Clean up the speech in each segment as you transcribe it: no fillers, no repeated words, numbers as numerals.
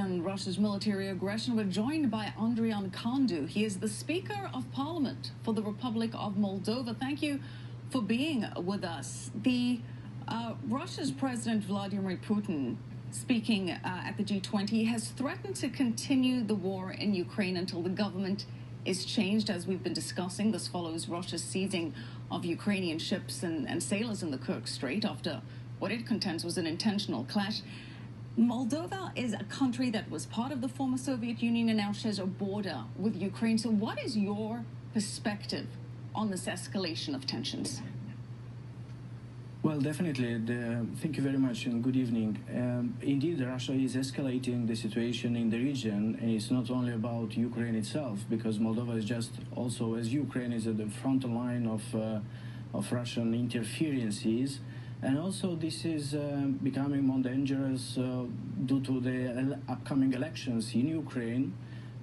on Russia's military aggression. We're joined by Andrian Candu. He is the Speaker of Parliament for the Republic of Moldova. Thank you for being with us. Russia's President Vladimir Putin, speaking at the G20, has threatened to continue the war in Ukraine until the government is changed, as we've been discussing. This follows Russia's seizing of Ukrainian ships and sailors in the Kerch Strait after what it contends was an intentional clash. Moldova is a country that was part of the former Soviet Union and now shares a border with Ukraine. So what is your perspective on this escalation of tensions? Well, definitely. Thank you very much and good evening. Indeed, Russia is escalating the situation in the region, and it's not only about Ukraine itself, because Moldova is just also, as Ukraine is at the front line of Russian interferences. And also this is becoming more dangerous due to the upcoming elections in Ukraine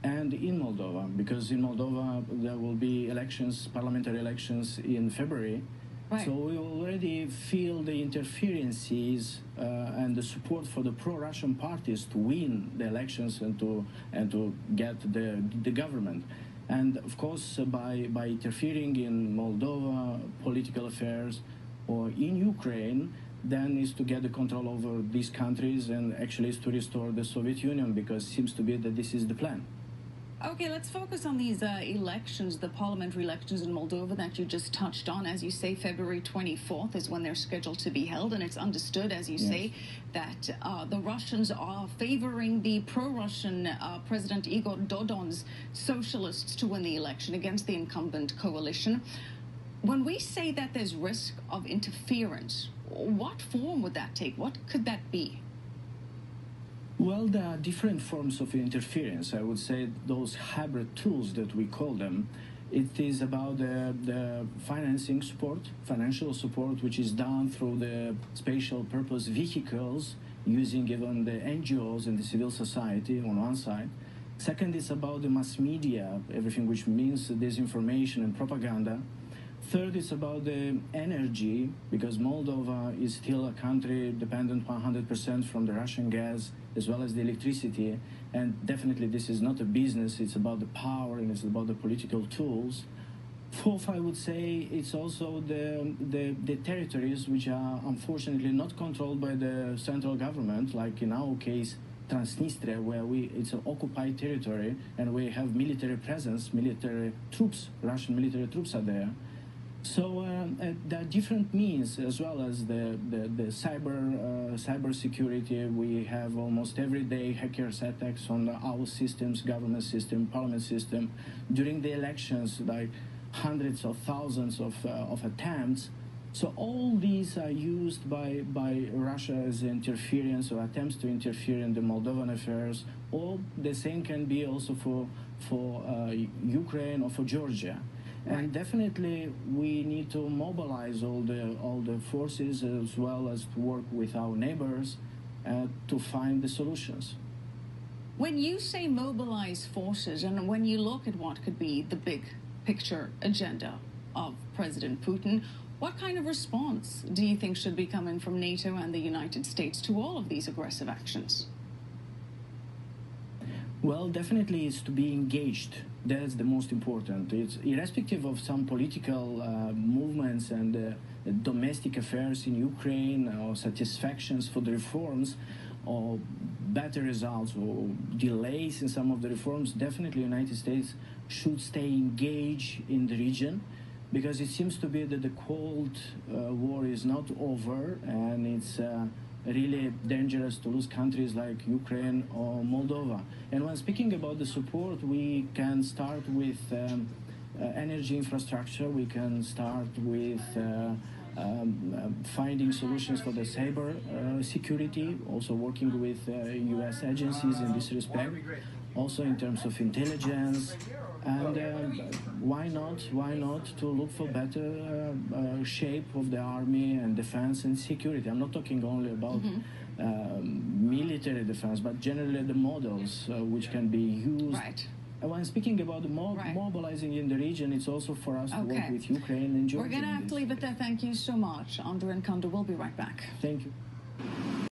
and in Moldova, because in Moldova there will be elections, parliamentary elections in February. Right. So we already feel the interferences and the support for the pro-Russian parties to win the elections and to get the government. And of course, by interfering in Moldova political affairs or in Ukraine, then is to get the control over these countries and actually is to restore the Soviet Union, because it seems to be that this is the plan. Okay, let's focus on these elections, the parliamentary elections in Moldova that you just touched on. As you say, February 24th is when they're scheduled to be held, and it's understood, as you say, that the Russians are favoring the pro-Russian President Igor Dodon's socialists to win the election against the incumbent coalition. When we say that there's risk of interference, what form would that take? What could that be? Well, there are different forms of interference. I would say those hybrid tools that we call them. It is about the financing support, financial support, which is done through the special purpose vehicles, using even the NGOs and the civil society on one side. Second is about the mass media, everything which means disinformation and propaganda. Third is about the energy, because Moldova is still a country dependent 100% from the Russian gas as well as the electricity. And definitely this is not a business, it's about the power and it's about the political tools. Fourth, I would say, it's also the territories which are unfortunately not controlled by the central government, like in our case, Transnistria, where it's an occupied territory and we have military presence, military troops, Russian military troops are there. So there are different means, as well as the cyber security. We have almost every day hackers attacks on our systems, government system, parliament system. During the elections, like hundreds of thousands of attempts. So all these are used by Russia as interference or attempts to interfere in the Moldovan affairs. Or the same can be also for Ukraine or for Georgia. And definitely we need to mobilize all the forces, as well as to work with our neighbors to find the solutions. When you say mobilize forces, and when you look at what could be the big picture agenda of President Putin, what kind of response do you think should be coming from NATO and the United States to all of these aggressive actions? Well, definitely it's to be engaged. That's the most important. It's irrespective of some political movements and domestic affairs in Ukraine, or satisfactions for the reforms, or better results or delays in some of the reforms. Definitely the United States should stay engaged in the region, because it seems to be that the Cold War is not over, and it's really dangerous to lose countries like Ukraine or Moldova. And when speaking about the support, we can start with energy infrastructure. We can start with finding solutions for the cyber security, also working with US agencies in this respect, also in terms of intelligence. And why not to look for better shape of the army and defense and security. I'm not talking only about military defense, but generally the models which can be used. Right. And when speaking about the mobilizing in the region, it's also for us to work with Ukraine and Georgia. We're going to have to leave it there. Thank you so much, Andrian Candu. We'll be right back. Thank you.